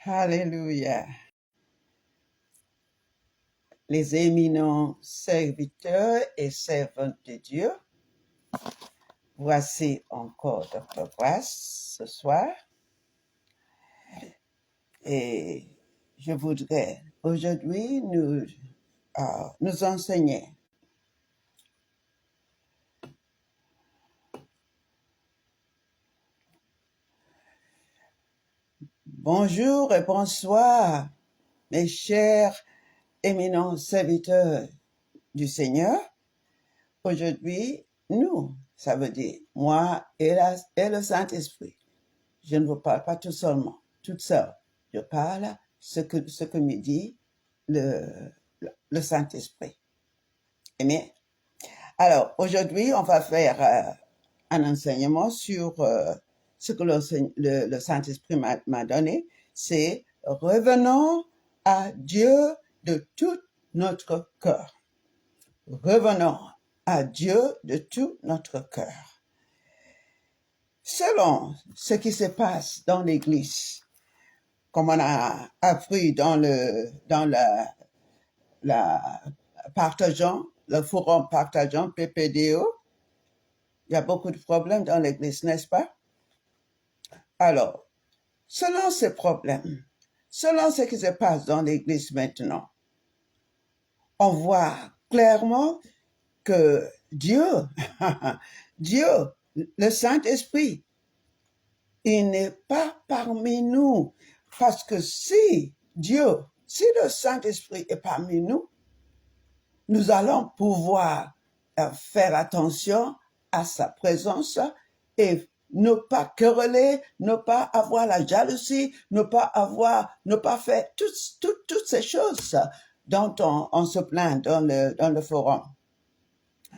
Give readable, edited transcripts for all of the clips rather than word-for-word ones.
Alléluia. Les éminents serviteurs et servantes de Dieu, voici encore Dr. Grace ce soir. Et je voudrais aujourd'hui nous enseigner bonjour et bonsoir, mes chers éminents serviteurs du Seigneur. Aujourd'hui, nous, ça veut dire moi et le Saint-Esprit. Je ne vous parle pas tout seul. Je parle ce que me dit le Saint-Esprit. Amen. Alors, aujourd'hui, on va faire un enseignement sur ce que le Saint-Esprit m'a donné. C'est revenons à Dieu de tout notre cœur. Revenons à Dieu de tout notre cœur. Selon ce qui se passe dans l'Église, comme on a appris dans le forum partageant PPDO, il y a beaucoup de problèmes dans l'Église, n'est-ce pas? Alors, selon ces problèmes, selon ce qui se passe dans l'Église maintenant, on voit clairement que Dieu, le Saint-Esprit, il n'est pas parmi nous. Parce que si le Saint-Esprit est parmi nous, nous allons pouvoir faire attention à sa présence et ne pas quereller, ne pas avoir la jalousie, ne pas faire toutes ces choses dont on se plaint dans le forum.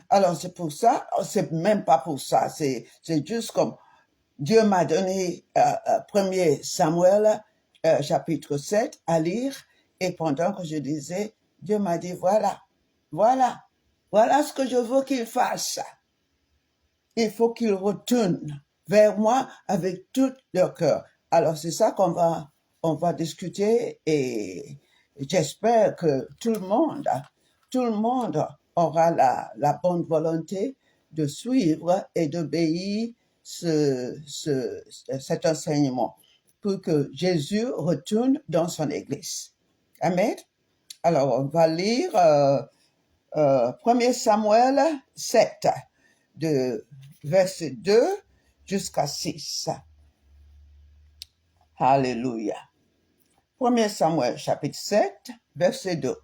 Alors c'est pour ça, c'est même pas pour ça, c'est juste comme Dieu m'a donné 1er Samuel chapitre 7 à lire, et pendant que je disais, Dieu m'a dit voilà ce que je veux qu'il fasse. Il faut qu'il retourne vers moi avec tout leur cœur. Alors c'est ça qu'on va discuter, et j'espère que tout le monde aura la bonne volonté de suivre et d'obéir cet enseignement pour que Jésus retourne dans son Église. Amen. Alors, on va lire 1er Samuel 7, de verset 2 jusqu'à 6. Alléluia. 1er Samuel chapitre 7, verset 2.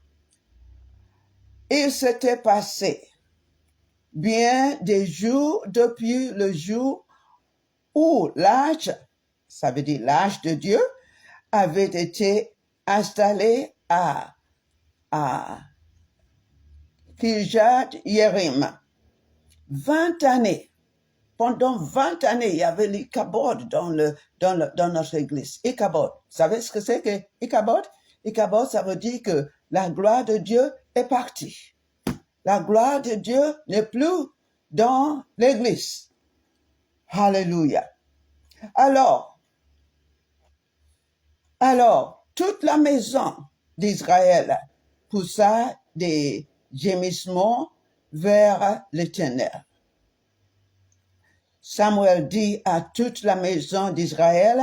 Il s'était passé bien des jours depuis le jour où l'âge, ça veut dire l'âge de Dieu, avait été installé à Kirjat Yerim. 20 années. Pendant 20 années, il y avait l'Ichabod dans notre église. Ichabod. Vous savez ce que c'est que Ichabod? Ichabod, ça veut dire que la gloire de Dieu est partie. La gloire de Dieu n'est plus dans l'église. Alléluia. Alors, toute la maison d'Israël poussa des gémissements vers l'Éternel. Samuel dit à toute la maison d'Israël,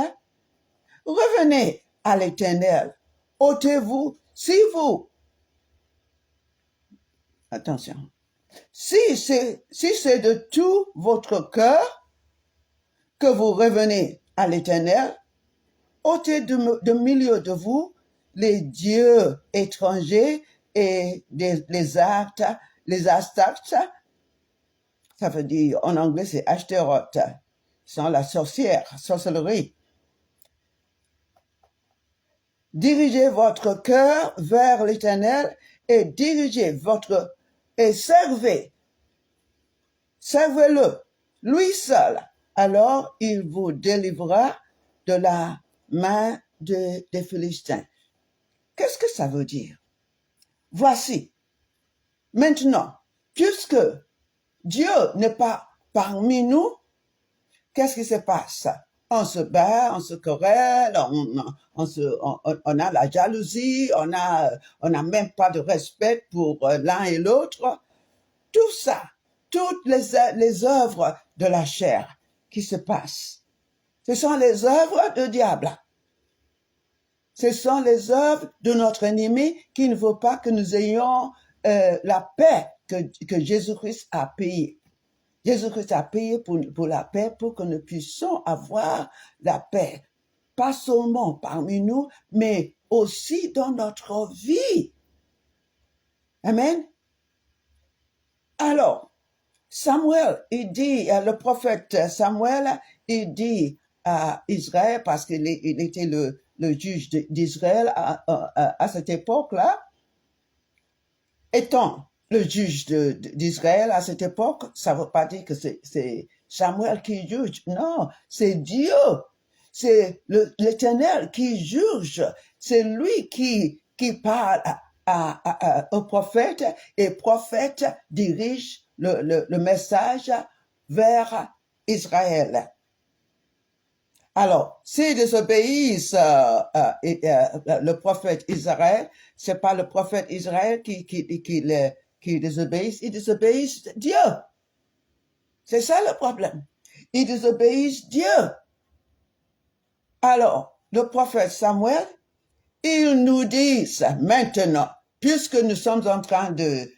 revenez à l'Éternel, ôtez-vous, si c'est de tout votre cœur que vous revenez à l'Éternel, ôtez de milieu de vous les dieux étrangers et les Astartes. Ça veut dire, en anglais, c'est Ashtaroth, sans la sorcellerie. Dirigez votre cœur vers l'Éternel et servez-le, lui seul. Alors, il vous délivrera de la main des Philistins. Qu'est-ce que ça veut dire? Voici, maintenant, puisque Dieu n'est pas parmi nous, qu'est-ce qui se passe? on se bat, on se querelle, on a la jalousie, on a même pas de respect pour l'un et l'autre. Tout ça, toutes les œuvres de la chair qui se passent, ce sont les œuvres du diable. Ce sont les œuvres de notre ennemi qui ne veut pas que nous ayons la paix que Jésus-Christ a payée. Jésus-Christ a payé pour la paix, pour que nous puissions avoir la paix, pas seulement parmi nous, mais aussi dans notre vie. Amen. Alors, Samuel, il dit, le prophète Samuel, il dit à Israël, parce qu'il était le juge d'Israël à cette époque-là, étant le juge d'Israël à cette époque, ça ne veut pas dire que c'est Samuel qui juge. Non, c'est Dieu. C'est l'Éternel qui juge. C'est lui qui parle au prophète, et le prophète dirige le message vers Israël. Alors, s'ils désobéissent le prophète Israël, c'est pas le prophète Israël qui désobéissent, ils désobéissent Dieu. C'est ça le problème. Ils désobéissent Dieu. Alors, le prophète Samuel, il nous dit maintenant, puisque nous sommes en train de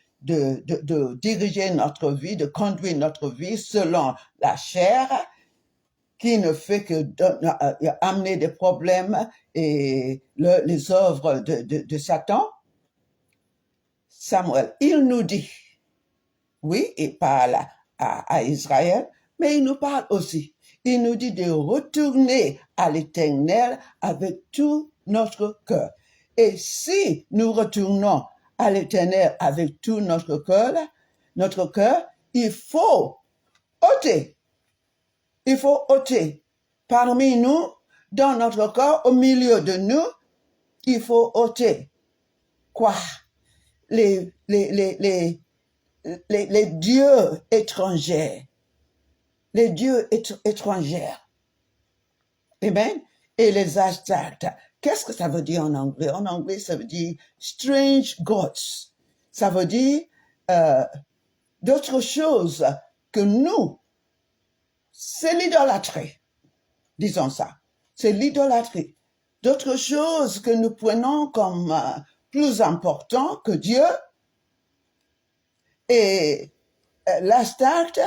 diriger notre vie, de conduire notre vie selon la chair, qui ne fait que amener des problèmes et les œuvres de Satan. Samuel, il nous dit, oui, il parle à Israël, mais il nous parle aussi. Il nous dit de retourner à l'Éternel avec tout notre cœur. Et si nous retournons à l'Éternel avec tout notre cœur, il faut ôter. Il faut ôter parmi nous, dans notre corps, au milieu de nous, il faut ôter quoi? Les dieux étrangers. Les dieux étrangers. Amen? Et les astartes. Qu'est-ce que ça veut dire en anglais? En anglais, ça veut dire strange gods. Ça veut dire d'autres choses que nous. C'est l'idolâtrie. Disons ça. C'est l'idolâtrie. D'autres choses que nous prenons comme plus important que Dieu. Et l'astarte,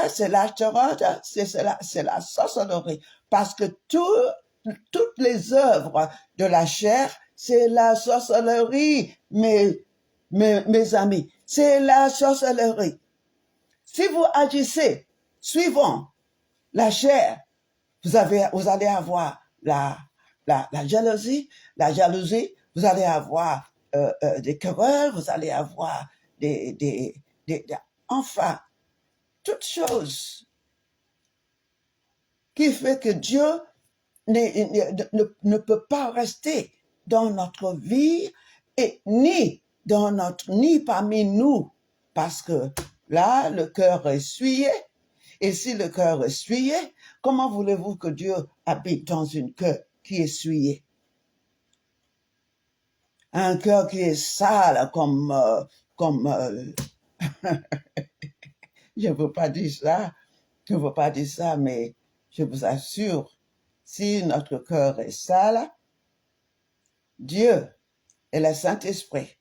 c'est l'astaroth, c'est la sorcellerie. Parce que toutes les œuvres de la chair, c'est la sorcellerie, mes amis. C'est la sorcellerie. Si vous agissez suivant la chair, vous allez avoir la jalousie, vous allez avoir des querelles, vous allez avoir enfin, toutes choses qui fait que Dieu ne peut pas rester dans notre vie et ni parmi nous, parce que là, le cœur est souillé. Et si le cœur est souillé, comment voulez-vous que Dieu habite dans un cœur qui est souillé? Un cœur qui est sale comme je ne veux pas dire ça, mais je vous assure, si notre cœur est sale, Dieu et le Saint-Esprit,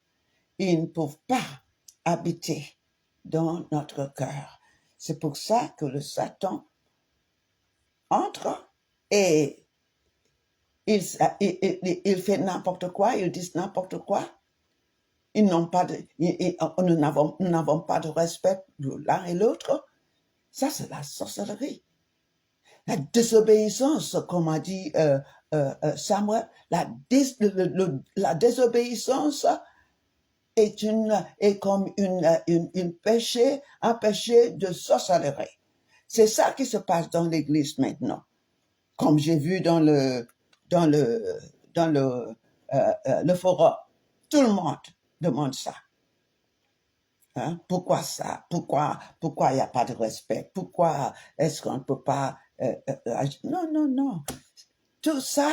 ils ne peuvent pas habiter dans notre cœur. C'est pour ça que le Satan entre et il fait n'importe quoi, il dit n'importe quoi. Nous n'avons pas de respect de l'un et l'autre. Ça, c'est la sorcellerie. La désobéissance, comme a dit Samuel, la désobéissance est comme un péché de sorcellerie. C'est ça qui se passe dans l'Église maintenant. Comme j'ai vu dans le forum, tout le monde demande ça. Hein? Pourquoi ça? Pourquoi il n'y a pas de respect? Pourquoi est-ce qu'on ne peut pas Non, non, non. Tout ça,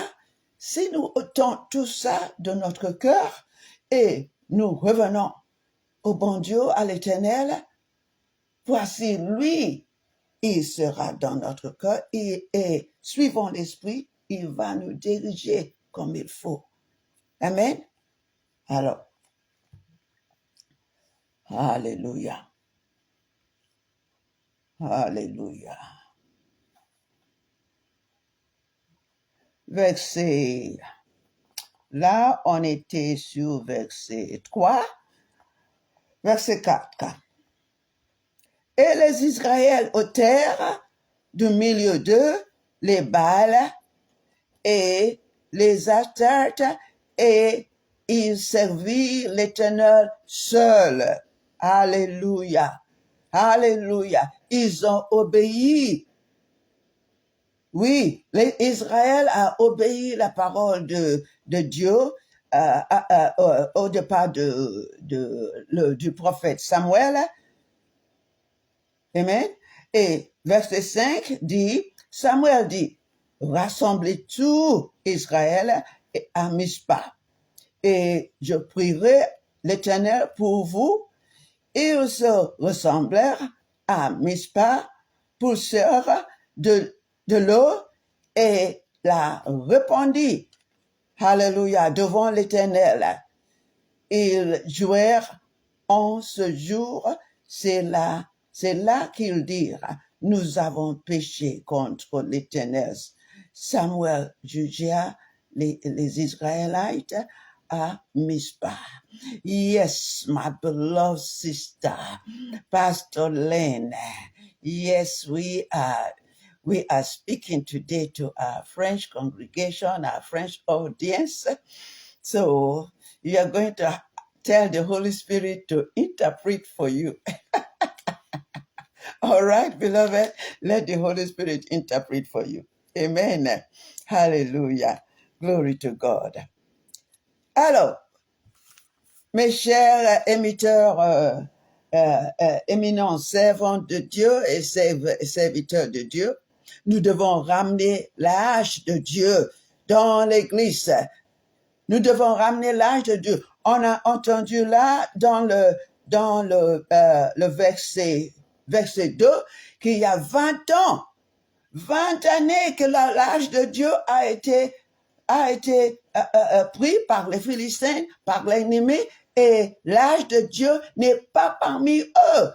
si nous ôtons tout ça de notre cœur et nous revenons au bon Dieu, à l'Éternel, voici lui, il sera dans notre cœur et suivant l'Esprit, il va nous diriger comme il faut. Amen. Alors, alléluia. Alléluia. Verset, là, on était sur verset 3, verset 4. Et les Israéliens ôtèrent du milieu d'eux les Baals et les Astartes, et ils servirent l'Éternel seul. Alléluia. Alléluia. Ils ont obéi. Oui, Israël a obéi la parole de Dieu au départ du prophète Samuel. Amen. Et verset 5 dit, Samuel dit, rassemblez tout Israël à Mispa, et je prierai l'Éternel pour vous. Ils se ressemblèrent à Mispa, poussèrent de l'eau et la répandit. Alléluia, devant l'Éternel. Ils jouèrent en ce jour, c'est là qu'ils dirent, nous avons péché contre l'Éternel. Samuel jugea les Israélites à Mispa. Yes, my beloved sister, Pastor Lane. Yes, we are speaking today to our French congregation, our French audience. So you are going to tell the Holy Spirit to interpret for you. All right, beloved, let the Holy Spirit interpret for you. Amen. Hallelujah. Glory to God. Alors, mes chers émetteurs, éminents servants de Dieu et serviteurs de Dieu, nous devons ramener l'âge de Dieu dans l'Église. Nous devons ramener l'âge de Dieu. On a entendu là dans le verset 2 qu'il y a 20 ans, 20 années que l'âge de Dieu a été pris par les Philistins, par l'ennemi, et l'âge de Dieu n'est pas parmi eux.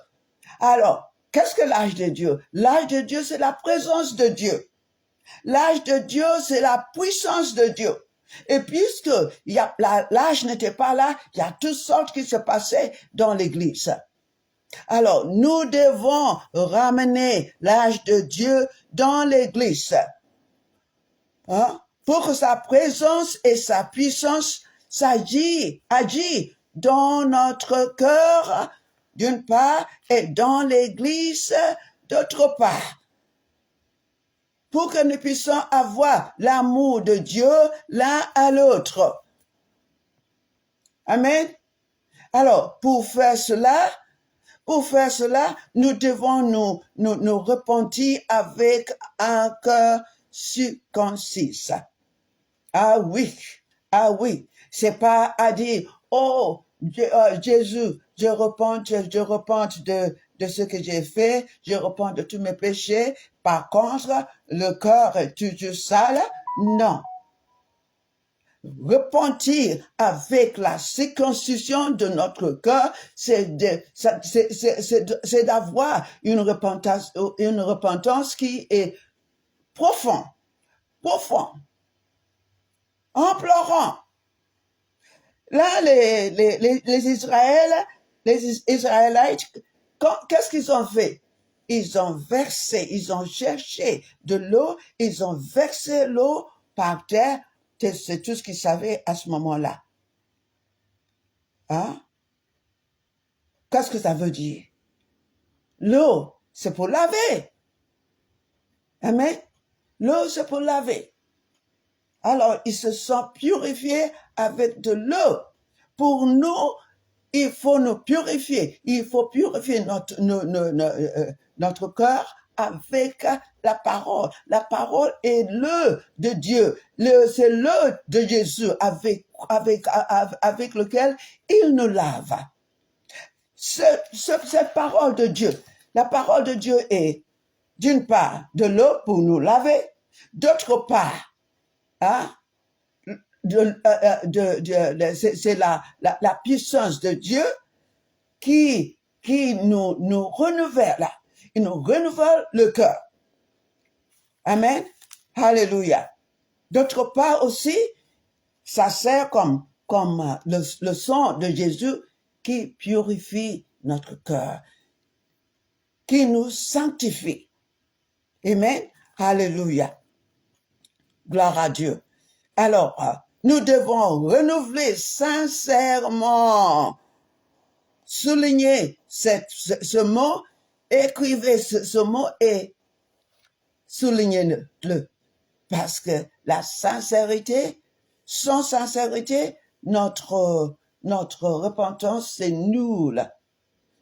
Alors, qu'est-ce que l'âge de Dieu? L'âge de Dieu, c'est la présence de Dieu. L'âge de Dieu, c'est la puissance de Dieu. Et puisque l'âge n'était pas là, il y a toutes sortes qui se passaient dans l'Église. Alors, nous devons ramener l'âge de Dieu dans l'Église. Hein? Pour que sa présence et sa puissance agissent dans notre cœur, d'une part, et dans l'Église, d'autre part. Pour que nous puissions avoir l'amour de Dieu l'un à l'autre. Amen. Alors, pour faire cela, nous devons nous repentir avec un cœur circoncis. Ah oui. C'est pas à dire, oh, Jésus, je repente de ce que j'ai fait, je repente de tous mes péchés. Par contre, le cœur est toujours sale. Non. Repentir avec la circoncision de notre cœur, c'est d'avoir une repentance qui est profonde, en pleurant. Là, les Israélites, qu'est-ce qu'ils ont fait? Ils ont cherché de l'eau, ils ont versé l'eau par terre. C'est tout ce qu'ils savaient à ce moment-là. Hein? Qu'est-ce que ça veut dire? L'eau, c'est pour laver. Amen? L'eau, c'est pour laver. Alors, ils se sont purifiés avec de l'eau. Pour nous, il faut nous purifier. Il faut purifier notre cœur avec la parole. La parole est le de Dieu. C'est le de Jésus avec lequel il nous lave. Cette parole de Dieu, la parole de Dieu est d'une part de l'eau pour nous laver, d'autre part, hein, c'est la puissance de Dieu qui nous renouvelle, il nous renouvelle le cœur. Amen. Alléluia. D'autre part aussi, ça sert comme le sang de Jésus qui purifie notre cœur, qui nous sanctifie. Amen. Alléluia. Gloire à Dieu. Alors, nous devons renouveler sincèrement, souligner ce mot, écrivez ce mot et soulignez-le. Parce que la sincérité, sans sincérité, notre repentance, c'est nul.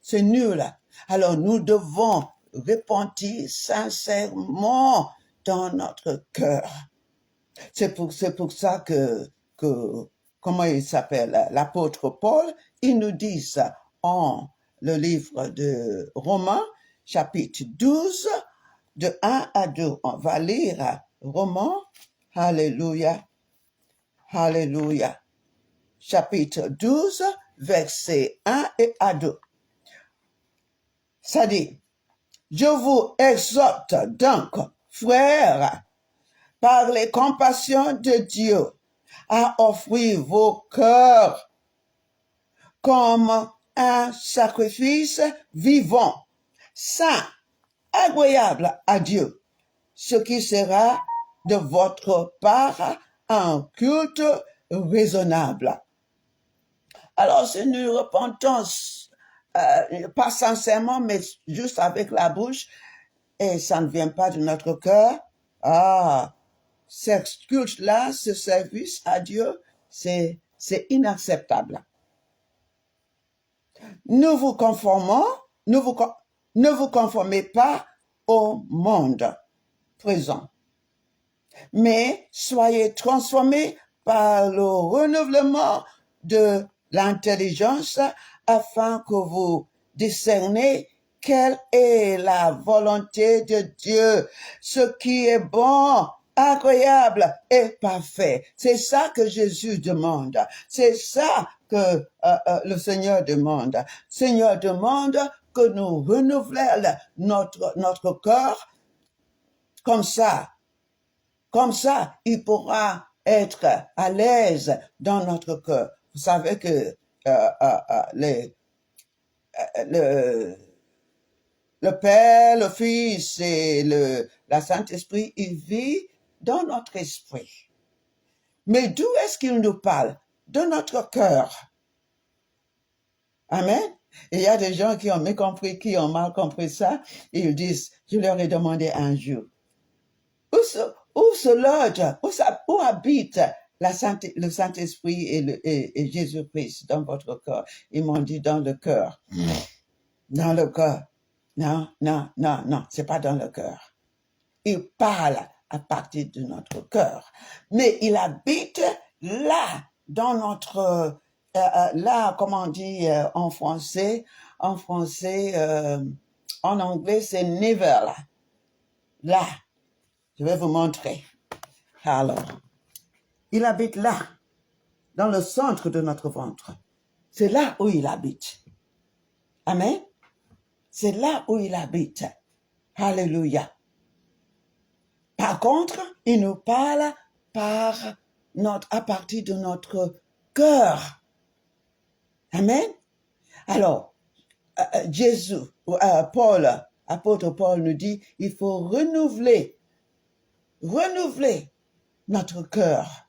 C'est nul. Alors, nous devons repentir sincèrement dans notre cœur. C'est pour ça que comment il s'appelle, l'apôtre Paul, il nous dit ça en le livre de Romains, chapitre 12, de 1 à 2. On va lire Romains, alléluia, alléluia, chapitre 12, versets 1 et à 2. Ça dit, je vous exhorte donc, frères, par les compassions de Dieu, à offrir vos cœurs comme un sacrifice vivant, saint, agréable à Dieu, ce qui sera de votre part un culte raisonnable. Alors, c'est une repentance, pas sincèrement, mais juste avec la bouche, et ça ne vient pas de notre cœur. Ce culte-là, ce service à Dieu, c'est inacceptable. Ne vous conformez pas au monde présent, mais soyez transformés par le renouvellement de l'intelligence afin que vous discerniez quelle est la volonté de Dieu, ce qui est bon, agréable et parfait. C'est ça que Jésus demande. C'est ça que le Seigneur demande. Seigneur demande que nous renouvelons notre cœur. Comme ça, il pourra être à l'aise dans notre cœur. Vous savez que le Père, le Fils et la Saint-Esprit, il vit dans notre esprit. Mais d'où est-ce qu'il nous parle? De notre cœur. Amen. Et il y a des gens qui ont mal compris ça. Ils disent, je leur ai demandé un jour, où se loge, où habite le Saint-Esprit et Jésus-Christ dans votre cœur? Ils m'ont dit dans le cœur. Dans le cœur. Non, c'est pas dans le cœur. Il parle à partir de notre cœur. Mais il habite là, dans notre, là, comment on dit en français, en anglais, c'est never là. Là, je vais vous montrer. Alors, il habite là, dans le centre de notre ventre. C'est là où il habite. Amen. C'est là où il habite. Alléluia. Par contre, il nous parle à partir de notre cœur. Amen. Alors, apôtre Paul nous dit, il faut renouveler notre cœur.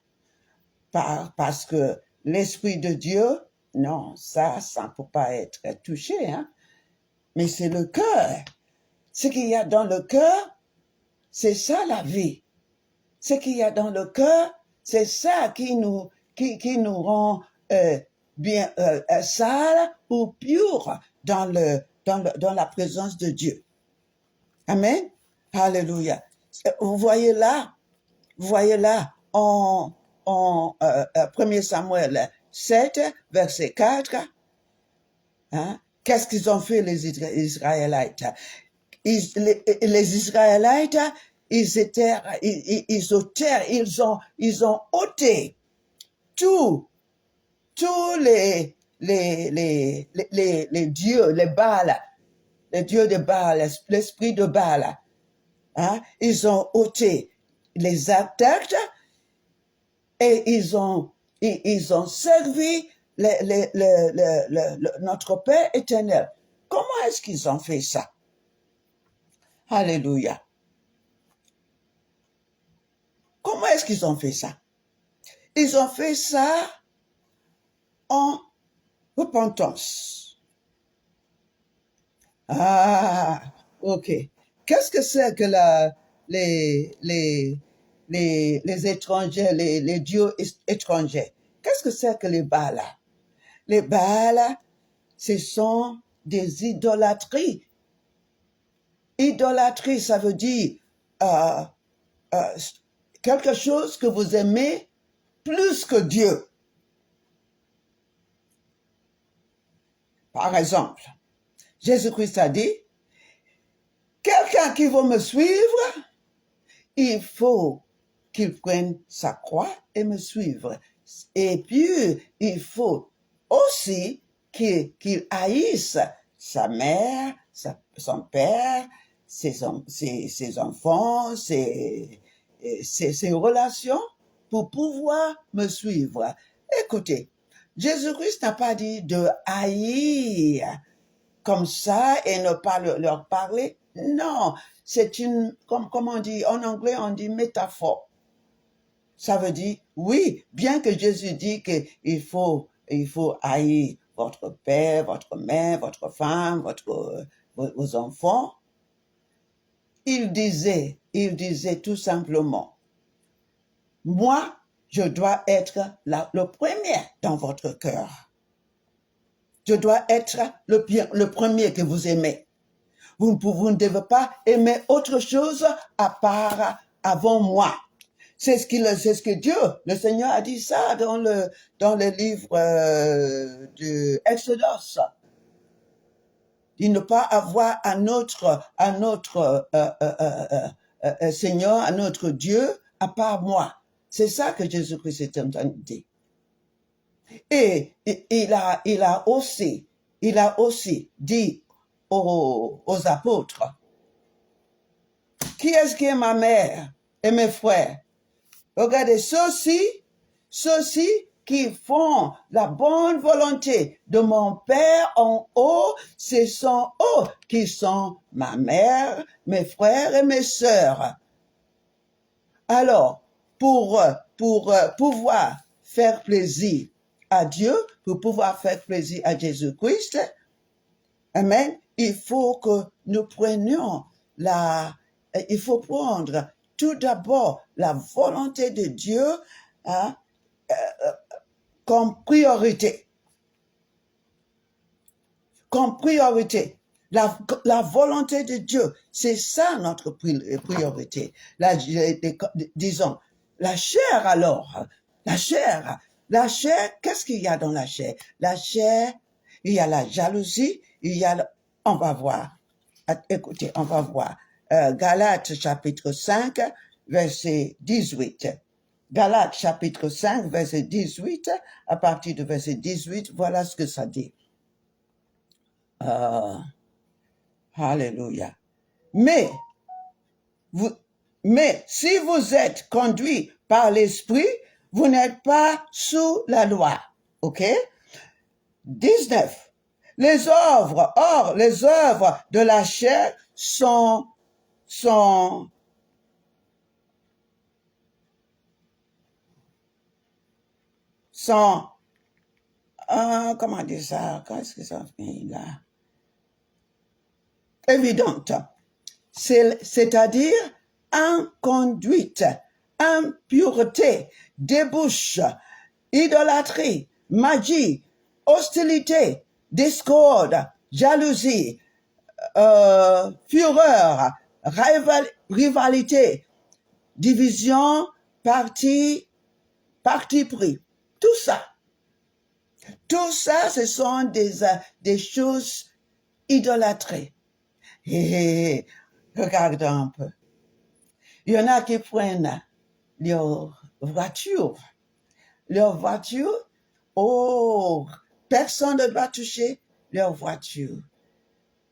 Parce que l'Esprit de Dieu, non, ça ne peut pas être touché, hein. Mais c'est le cœur. Ce qu'il y a dans le cœur, c'est ça la vie. Ce qu'il y a dans le cœur, c'est ça qui nous rend bien sales ou purs dans la présence de Dieu. Amen. Alléluia. Vous voyez là en 1 Samuel 7, verset 4, hein, qu'est-ce qu'ils ont fait les Israélites? Les Israélites, ils ont ôté tous les dieux, les Baals, les dieux de Baal, l'esprit de Baal. Hein? Ils ont ôté les attaques et ils ont servi notre Père éternel. Comment est-ce qu'ils ont fait ça? Alléluia. Comment est-ce qu'ils ont fait ça? Ils ont fait ça en repentance. Ah, ok. Qu'est-ce que c'est que les étrangers, les dieux étrangers? Qu'est-ce que c'est que les Baals? Les Baals, ce sont des idolâtries. Idolâtrie, ça veut dire quelque chose que vous aimez plus que Dieu. Par exemple, Jésus-Christ a dit, quelqu'un qui veut me suivre, il faut qu'il prenne sa croix et me suivre. Et puis, il faut aussi qu'il haïsse sa mère, son père, ses enfants, ses relations pour pouvoir me suivre. Écoutez, Jésus-Christ n'a pas dit de haïr comme ça et ne pas leur parler. Non, c'est une, comme on dit, en anglais, on dit métaphore. Ça veut dire, oui, bien que Jésus dit qu'il faut haïr votre père, votre mère, votre femme, vos enfants, il disait tout simplement, moi, je dois être le premier dans votre cœur. Je dois être le premier que vous aimez. Vous ne devez pas aimer autre chose à part avant moi. C'est ce que Dieu, le Seigneur a dit ça dans le livre de Exodus. Il ne pas avoir un autre Seigneur, un autre Dieu à part moi. C'est ça que Jésus-Christ est en train de dire. Et il a aussi dit aux apôtres, qui est-ce qui est ma mère et mes frères? Regardez, ceux-ci qui font la bonne volonté de mon Père en haut, ce sont eux qui sont ma mère, mes frères et mes sœurs. Alors, pour pouvoir faire plaisir à Dieu, pour pouvoir faire plaisir à Jésus-Christ, amen, il faut que nous prenions il faut prendre tout d'abord la volonté de Dieu comme priorité. Comme priorité. La volonté de Dieu, c'est ça notre priorité. Disons, la chair alors. La chair, qu'est-ce qu'il y a dans la chair? La chair, il y a la jalousie, on va voir. Écoutez, on va voir. Galates chapitre 5, verset 18. Galates chapitre 5, verset 18, à partir du verset 18, voilà ce que ça dit. Alléluia. Mais si vous êtes conduit par l'Esprit, vous n'êtes pas sous la loi. OK? 19. Les œuvres de la chair sont comment dire ça? Qu'est-ce que ça fait là? Évidente. C'est-à-dire inconduite, impureté, débauche, idolâtrie, magie, hostilité, discorde, jalousie, fureur, rivalité, division, parti pris. Tout ça, ce sont des choses idolâtrées. Et regardons un peu. Il y en a qui prennent leur voiture. Oh, personne ne doit toucher leur voiture.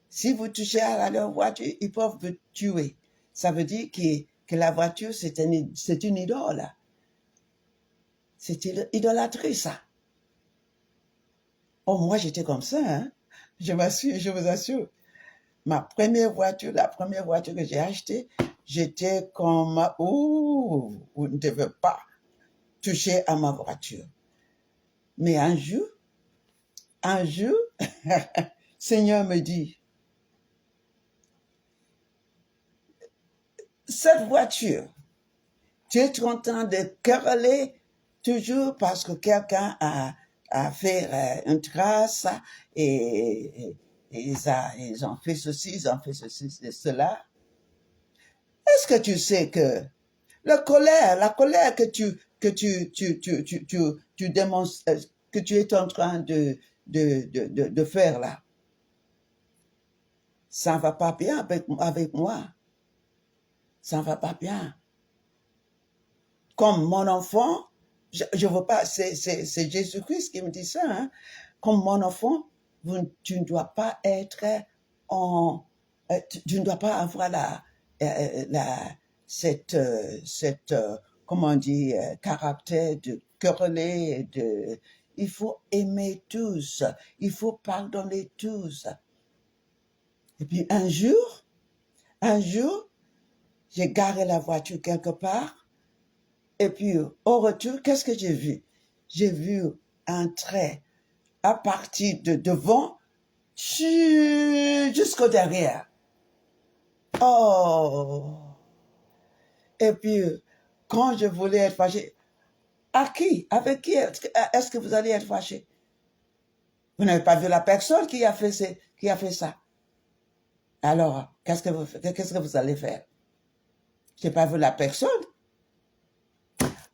Si vous touchez à leur voiture, ils peuvent vous tuer. Ça veut dire que la voiture, c'est une idole. C'est idolâtrie, ça. Oh, moi, j'étais comme ça, hein. Je vous assure. La première voiture que j'ai achetée, j'étais comme, vous ne devez pas toucher à ma voiture. Mais un jour, Seigneur me dit, cette voiture, tu es en train de quereller toujours parce que quelqu'un a fait une trace et ils ont fait ceci, ils ont fait ceci et cela. Est-ce que tu sais que la colère que tu démonstres, que tu es en train de faire là, ça ne va pas bien avec moi. Ça ne va pas bien. Comme mon enfant, je veux pas, c'est Jésus-Christ qui me dit ça, hein. Comme mon enfant, tu ne dois pas être tu ne dois pas avoir cette comment on dit, caractère de quereller, il faut aimer tous, il faut pardonner tous. Et puis un jour, j'ai garé la voiture quelque part, et puis au retour, qu'est-ce que j'ai vu? J'ai vu un trait à partir de devant jusqu'au derrière. Oh! Et puis, quand je voulais être fâché, à qui? Avec qui est-ce que vous allez être fâché? Vous n'avez pas vu la personne qui a fait ça. Alors, qu'est-ce que vous allez faire? Je n'ai pas vu la personne.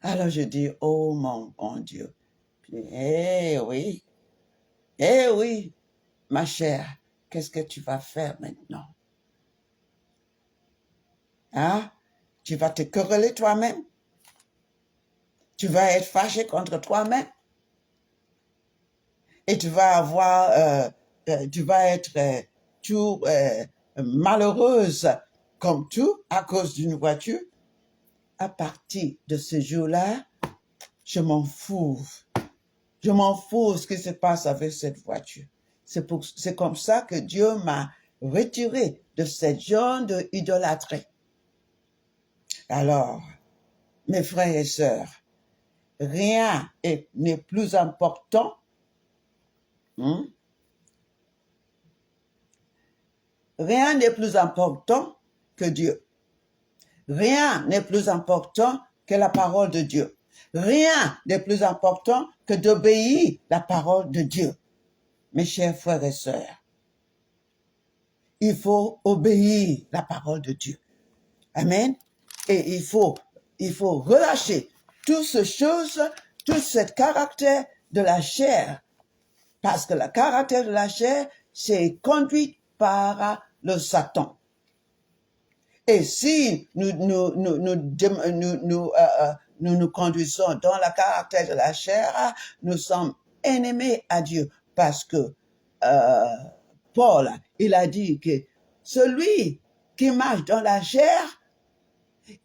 Alors je dis, oh mon bon Dieu. Eh oui, ma chère, qu'est-ce que tu vas faire maintenant? Hein? Tu vas te quereller toi-même? Tu vas être fâché contre toi-même? Et tu vas être tout malheureuse comme tout à cause d'une voiture? À partir de ce jour-là, je m'en fous. Je m'en fous ce qui se passe avec cette voiture. C'est comme ça que Dieu m'a retiré de cette genre d'idolâtrie. Alors, mes frères et sœurs, rien n'est plus important rien n'est plus important que Dieu. Rien n'est plus important que la parole de Dieu. Rien n'est plus important que d'obéir la parole de Dieu. Mes chers frères et sœurs, il faut obéir la parole de Dieu. Amen. Et il faut relâcher toutes ces choses, tout ce caractère de la chair. Parce que le caractère de la chair, c'est conduit par le Satan. Et si nous conduisons dans le caractère de la chair, nous sommes ennemis à Dieu. Parce que Paul, il a dit que celui qui marche dans la chair,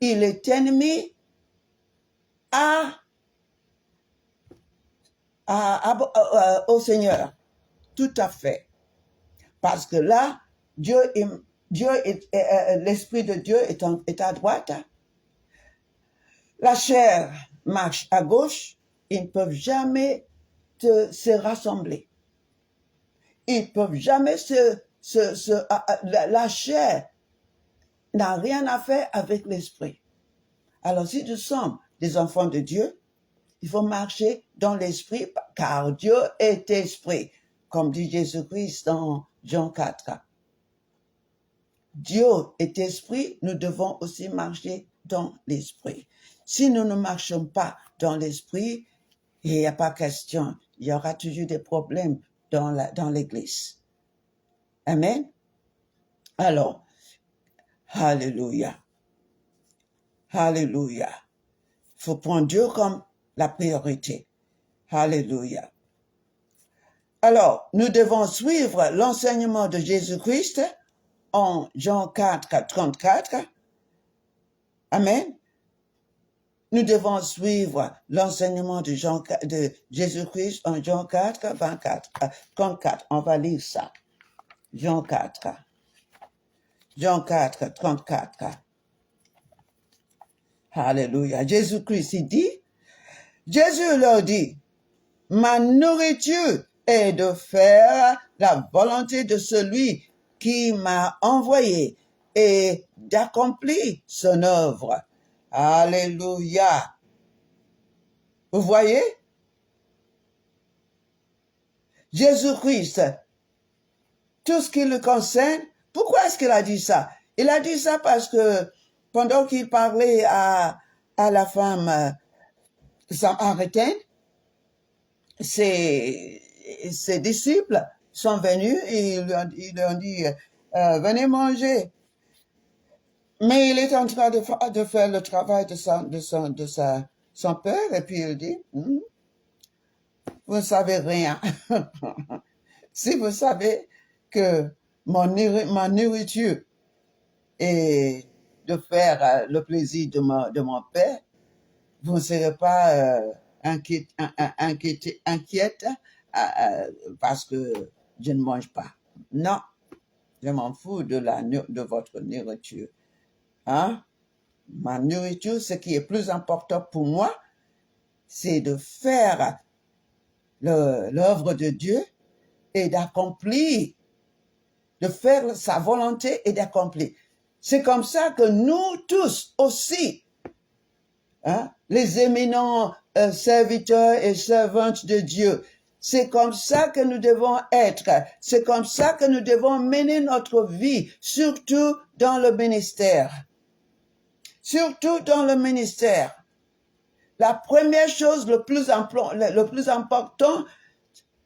il est ennemi au Seigneur. Tout à fait. Parce que là, l'Esprit de Dieu est à droite. La chair marche à gauche. Ils ne peuvent jamais se rassembler. Ils ne peuvent jamais la chair n'a rien à faire avec l'Esprit. Alors, si nous sommes des enfants de Dieu, il faut marcher dans l'Esprit, car Dieu est Esprit, comme dit Jésus-Christ dans Jean 4. Dieu est esprit, nous devons aussi marcher dans l'esprit. Si nous ne marchons pas dans l'esprit, il n'y a pas question, il y aura toujours des problèmes dans l'église. Amen. Alors, alléluia. Alléluia. Il faut prendre Dieu comme la priorité. Alléluia. Alors, nous devons suivre l'enseignement de Jésus-Christ en Jean 4, 34. Amen. Nous devons suivre l'enseignement de Jésus-Christ en Jean 4, 24, 34. On va lire ça. Jean 4. Jean 4, 34. Alléluia. Jésus-Christ, il dit, Jésus leur dit, ma nourriture est de faire la volonté de celui qui m'a envoyé et d'accomplir son œuvre. Alléluia. Vous voyez? Jésus-Christ, tout ce qui le concerne, pourquoi est-ce qu'il a dit ça? Il a dit ça parce que pendant qu'il parlait à la femme samaritaine, ses disciples sont venus et ils lui ont dit, venez manger. Mais il est en train de faire le travail de son père et puis il dit, vous ne savez rien. Si vous savez que ma nourriture est de faire le plaisir de mon père, vous ne serez pas inquiète parce que je ne mange pas. Non, je m'en fous de votre nourriture. Hein? Ma nourriture, ce qui est plus important pour moi, c'est de faire l'œuvre de Dieu et d'accomplir, de faire sa volonté et d'accomplir. C'est comme ça que nous tous aussi, hein, les éminents serviteurs et servantes de Dieu, c'est comme ça que nous devons être. C'est comme ça que nous devons mener notre vie, surtout dans le ministère. Surtout dans le ministère. La première chose, le plus important,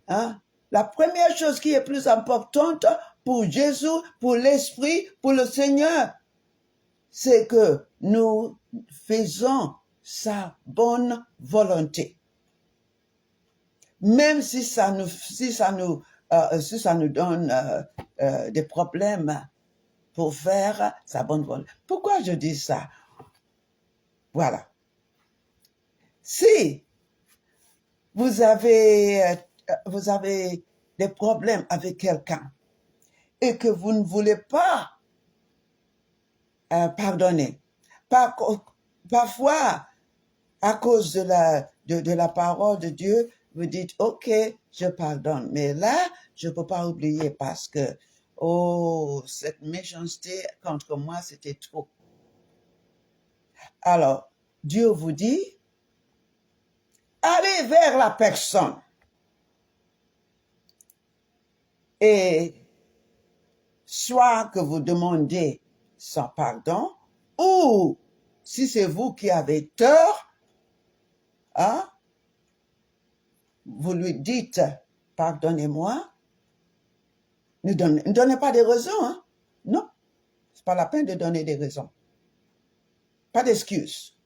hein, la première chose qui est plus importante pour Jésus, pour l'Esprit, pour le Seigneur, c'est que nous faisons sa bonne volonté. Même si ça nous donne des problèmes pour faire sa bonne volonté. Pourquoi je dis ça? Voilà. Si vous avez des problèmes avec quelqu'un et que vous ne voulez pas pardonner, parfois, à cause de la parole de Dieu, vous dites, OK, je pardonne. Mais là, je ne peux pas oublier parce que, cette méchanceté contre moi, c'était trop. Alors, Dieu vous dit, allez vers la personne. Et soit que vous demandez son pardon, ou si c'est vous qui avez tort, hein, vous lui dites, pardonnez-moi. Ne donnez pas des raisons, hein? Non, c'est pas la peine de donner des raisons. Pas d'excuses.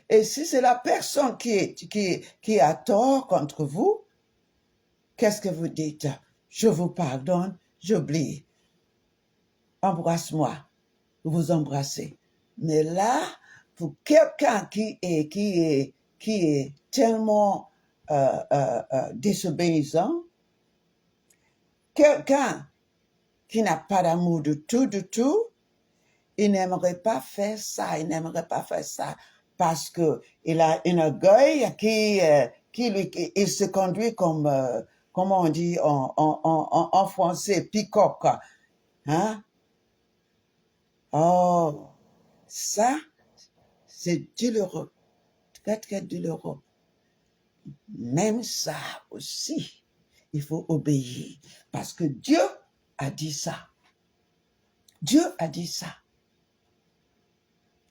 Et si c'est la personne qui a tort contre vous, qu'est-ce que vous dites? Je vous pardonne, j'oublie. Embrasse-moi. Vous embrassez. Mais là, pour quelqu'un qui est tellement désobéissant, quelqu'un qui n'a pas d'amour du tout, il n'aimerait pas faire ça, parce que il a un orgueil il se conduit comme on dit en français, peacock, hein? Oh, ça, c'est douloureux, très, très douloureux. Même ça aussi, il faut obéir, parce que Dieu a dit ça. Dieu a dit ça.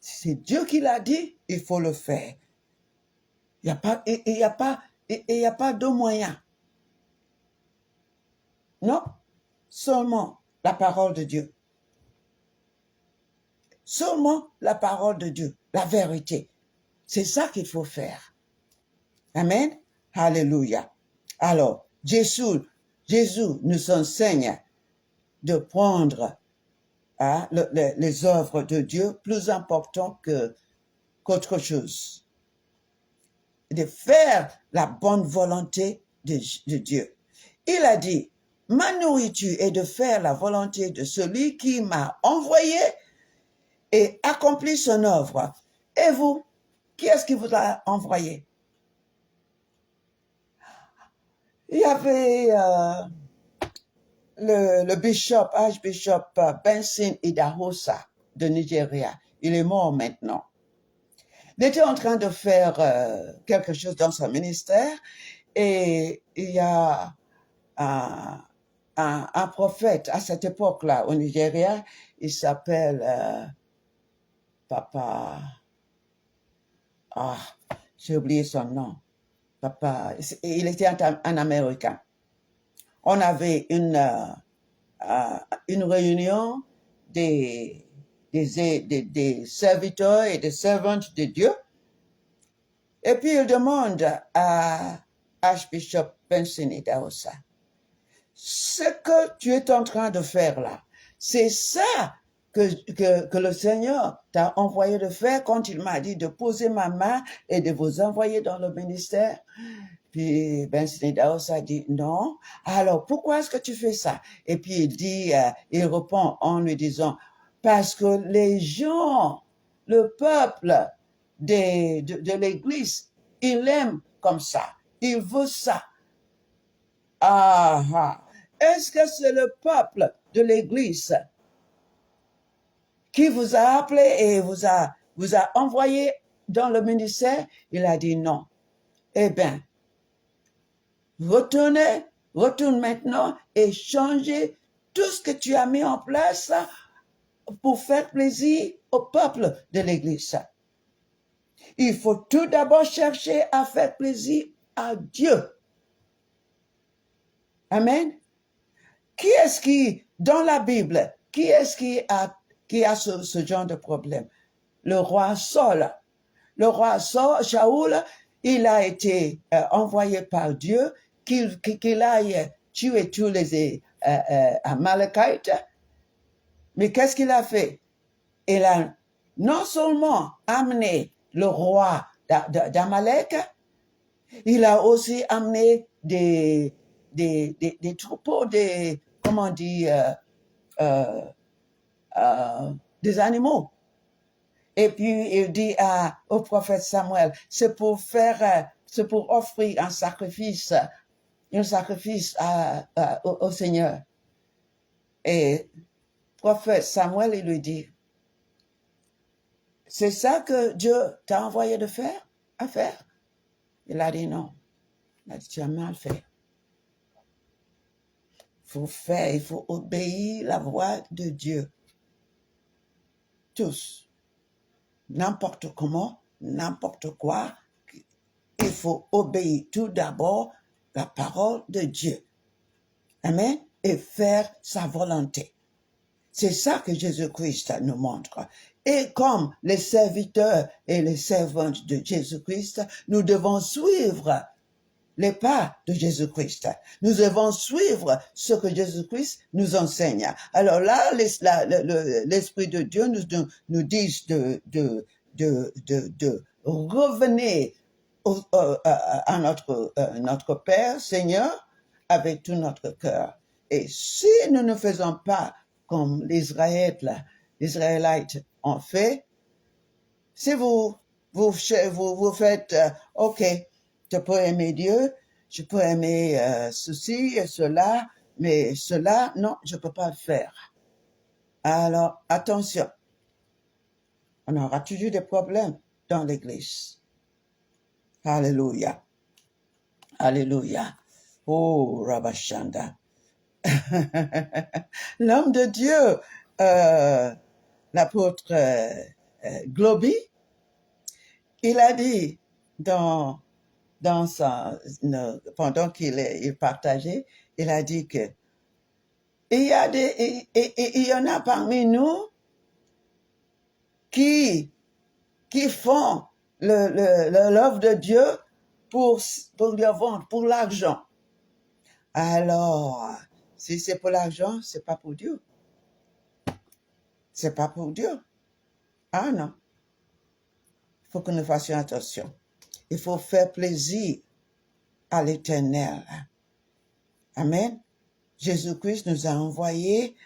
C'est Dieu qui l'a dit, il faut le faire. Il n'y a pas de moyen. Non, seulement la parole de Dieu. Seulement la parole de Dieu, la vérité. C'est ça qu'il faut faire. Amen. Alléluia. Alors, Jésus nous enseigne de prendre les œuvres de Dieu plus importantes qu'autre chose. De faire la bonne volonté de Dieu. Il a dit, ma nourriture est de faire la volonté de celui qui m'a envoyé et accompli son œuvre. Et vous, qui est-ce qui vous a envoyé? Il y avait le bishop, archbishop Benson Idahosa de Nigeria. Il est mort maintenant. Il était en train de faire quelque chose dans son ministère et il y a un prophète à cette époque-là au Nigeria, il s'appelle Papa... j'ai oublié son nom. Papa, il était un Américain. On avait une réunion des serviteurs et des servantes de Dieu. Et puis il demande à Archbishop Benson Idahosa, ce que tu es en train de faire là, c'est ça que le Seigneur t'a envoyé de faire quand il m'a dit de poser ma main et de vous envoyer dans le ministère. Puis Benson Idahosa dit non. Alors pourquoi est-ce que tu fais ça? Et puis il répond en lui disant, parce que les gens, le peuple de l'Église, il aime comme ça. Il veut ça. Est-ce que c'est le peuple de l'Église qui vous a appelé et vous a envoyé dans le ministère? Il a dit non. Eh bien, retourne maintenant et changez tout ce que tu as mis en place pour faire plaisir au peuple de l'Église. Il faut tout d'abord chercher à faire plaisir à Dieu. Amen. Qui est-ce qui, dans la Bible, qui est-ce qui a ce genre de problème? Le roi Saul. Le roi Shaoul, il a été envoyé par Dieu qu'il aille tuer tous les Amalekites. Mais qu'est-ce qu'il a fait? Il a non seulement amené le roi d'Amalek, il a aussi amené des troupeaux, comment on dit, des animaux. Et puis il dit au prophète Samuel, c'est pour offrir un sacrifice au Seigneur. Et prophète Samuel, il lui dit, c'est ça que Dieu t'a envoyé à faire? Il a dit non. Il a dit, tu as mal fait. Il faut obéir la voix de Dieu. Tous. N'importe comment, n'importe quoi, il faut obéir tout d'abord la parole de Dieu. Amen. Et faire sa volonté. C'est ça que Jésus-Christ nous montre. Et comme les serviteurs et les servantes de Jésus-Christ, nous devons suivre les pas de Jésus-Christ. Nous devons suivre ce que Jésus-Christ nous enseigne. Alors là, l'Esprit de Dieu nous dit de revenir à notre Père, Seigneur, avec tout notre cœur. Et si nous ne faisons pas comme les Israélites ont fait, si vous faites, OK, je peux aimer Dieu, je peux aimer ceci et cela, mais cela, non, je ne peux pas le faire. Alors, attention, on aura toujours des problèmes dans l'Église. Alléluia. Alléluia. Oh, Rabashanda. L'homme de Dieu l'apôtre Globy, il a dit dans pendant qu'il partageait, il a dit que il y en a parmi nous qui font l'œuvre de Dieu pour le vendre, pour l'argent. Alors, si c'est pour l'argent, c'est pas pour Dieu. C'est pas pour Dieu. Ah non. Il faut que nous fassions attention. Il faut faire plaisir à l'Éternel. Amen. Jésus-Christ nous a envoyés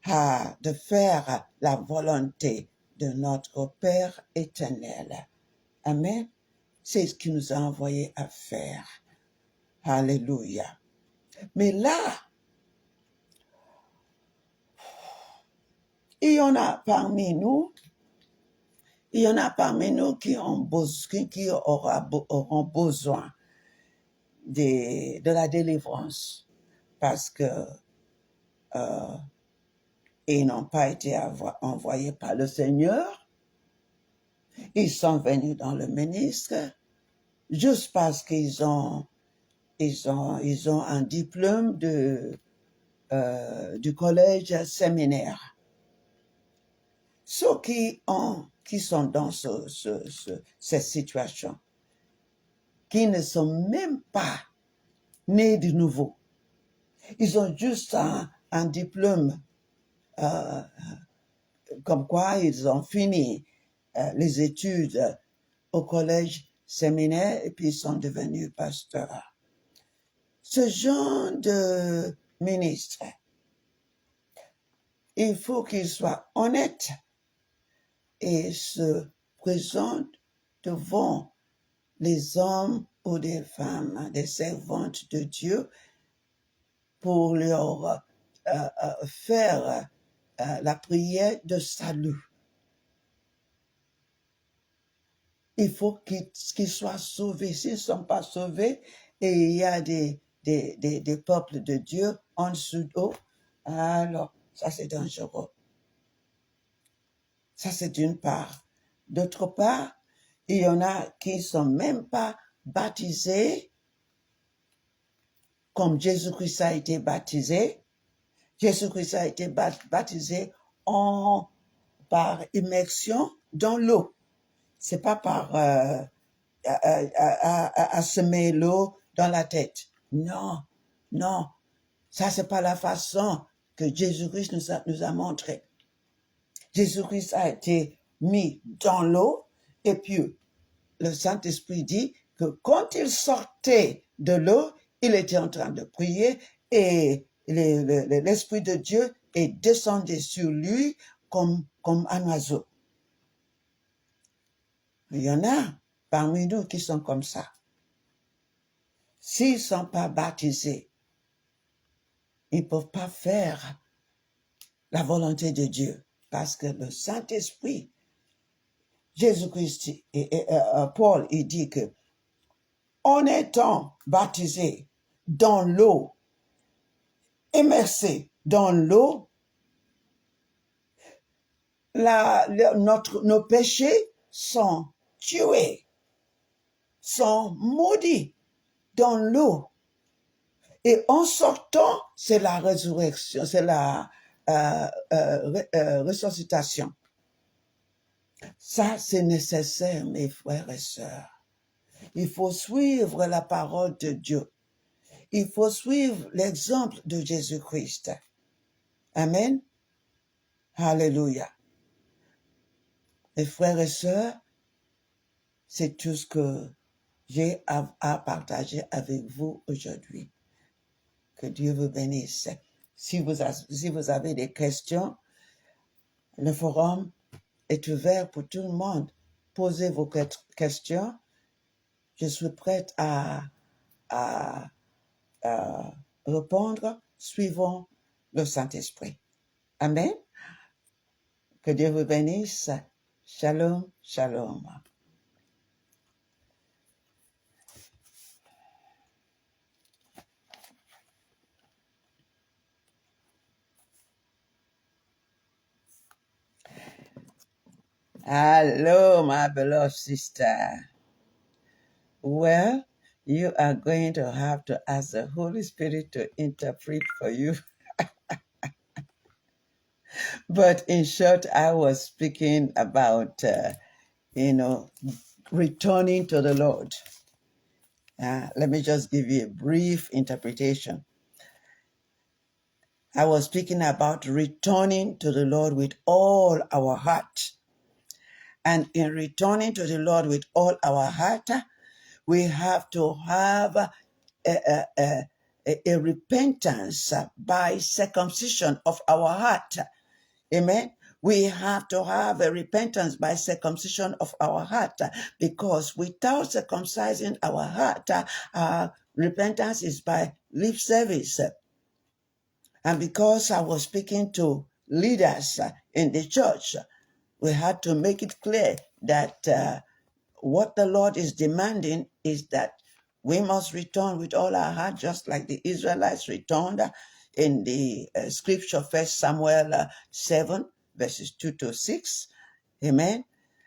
de faire la volonté de notre Père éternel. Amen. C'est ce qu'il nous a envoyés à faire. Alléluia. Mais là, il y en a parmi nous qui auront besoin de la délivrance parce que ils n'ont pas été envoyés par le Seigneur. Ils sont venus dans le ministère juste parce qu'ils ont un diplôme du collège séminaire. Ceux qui sont dans cette situation, qui ne sont même pas nés de nouveau. Ils ont juste un diplôme comme quoi ils ont fini les études au collège séminaire et puis ils sont devenus pasteurs. Ce genre de ministre, il faut qu'il soit honnête et se présente devant les hommes ou des femmes, des servantes de Dieu, pour leur faire la prière de salut. Il faut qu'ils soient sauvés. S'ils ne sont pas sauvés, et il y a des peuples de Dieu en dessous d'eux, alors ça c'est dangereux. Ça c'est d'une part. D'autre part, il y en a qui ne sont même pas baptisés comme Jésus-Christ a été baptisé. Jésus-Christ a été baptisé par immersion dans l'eau. C'est pas par semer l'eau dans la tête. Non, non. Ça, c'est pas la façon que Jésus-Christ nous a montré. Jésus-Christ a été mis dans l'eau et puis le Saint-Esprit dit que quand il sortait de l'eau, il était en train de prier et l'Esprit de Dieu est descendu sur lui comme un oiseau. Il y en a parmi nous qui sont comme ça. S'ils ne sont pas baptisés, ils ne peuvent pas faire la volonté de Dieu parce que le Saint-Esprit, Jésus-Christ et Paul, il dit que en étant baptisé dans l'eau, immersé dans l'eau, nos péchés sont tués, sont maudits dans l'eau. Et en sortant, c'est la résurrection, c'est la ressuscitation. Ça, c'est nécessaire, mes frères et sœurs. Il faut suivre la parole de Dieu. Il faut suivre l'exemple de Jésus-Christ. Amen. Alléluia. Mes frères et sœurs, c'est tout ce que j'ai à partager avec vous aujourd'hui. Que Dieu vous bénisse. Si vous avez des questions, le forum est ouvert pour tout le monde. Posez vos questions. Je suis prête à répondre suivant le Saint-Esprit. Amen. Que Dieu vous bénisse. Shalom, shalom. Hello, my beloved sister. Well, you are going to have to ask the Holy Spirit to interpret for you. But in short, I was speaking about, returning to the Lord. Let me just give you a brief interpretation. I was speaking about returning to the Lord with all our heart. And in returning to the Lord with all our heart, we have to have a repentance by circumcision of our heart. Amen. We have to have a repentance by circumcision of our heart, because without circumcising our heart, repentance is by lip service. And because I was speaking to leaders in the church, we had to make it clear that what the Lord is demanding is that we must return with all our heart, just like the Israelites returned in the scripture, 1 Samuel 7, verses 2 to 6. Amen.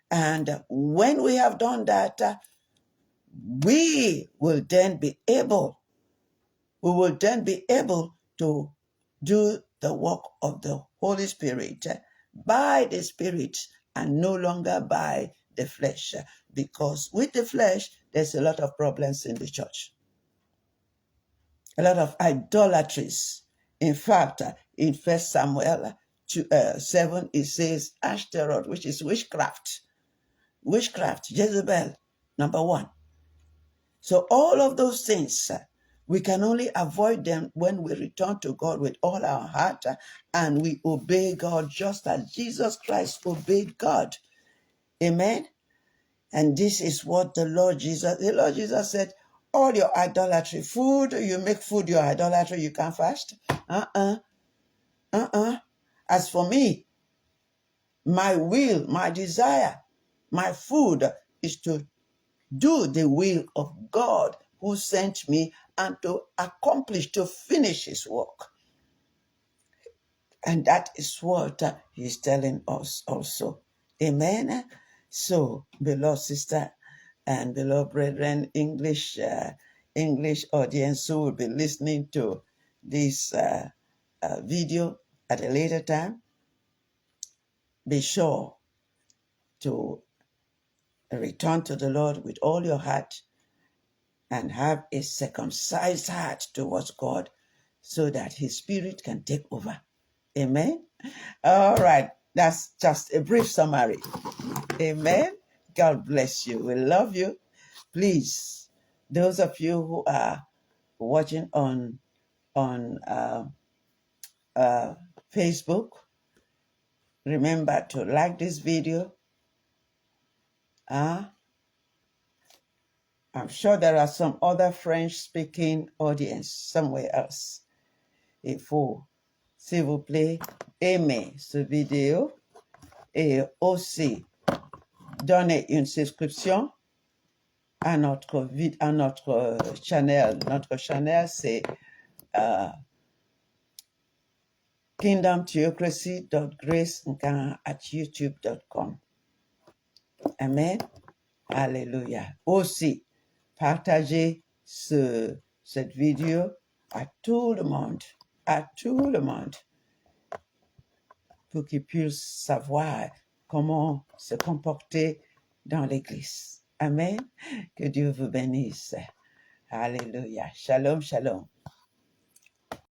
And when we have done that, we will then be able to do the work of the Holy Spirit by the Spirit and no longer by the flesh. Because with the flesh, there's a lot of problems in the church, a lot of idolatries. In fact, in 1 Samuel 7, it says Ashtaroth, which is witchcraft. Witchcraft, Jezebel, number one. So all of those things, we can only avoid them when we return to God with all our heart and we obey God just as Jesus Christ obeyed God. Amen. And this is what the Lord Jesus said, all your idolatry, food, you make food your idolatry, you can't fast. As for me, my will, my desire, my food is to do the will of God who sent me and to accomplish, to finish his work. And that is what he's telling us also. Amen. So, beloved sister and beloved brethren, English audience who will be listening to this video at a later time, be sure to return to the Lord with all your heart and have a circumcised heart towards God so that his spirit can take over. Amen. All right. That's just a brief summary. Amen. God bless you. We love you. Please, those of you who are watching on Facebook, remember to like this video. I'm sure there are some other French-speaking audience somewhere else. Il faut, s'il vous plaît, aimer ce vidéo et aussi donner une subscription à notre channel. Notre channel, c'est kingdomtheocracy.grace@youtube.com. Amen. Alléluia. Aussi, partagez cette vidéo à tout le monde, pour qu'ils puissent savoir comment se comporter dans l'Église. Amen. Que Dieu vous bénisse. Alléluia. Shalom, shalom.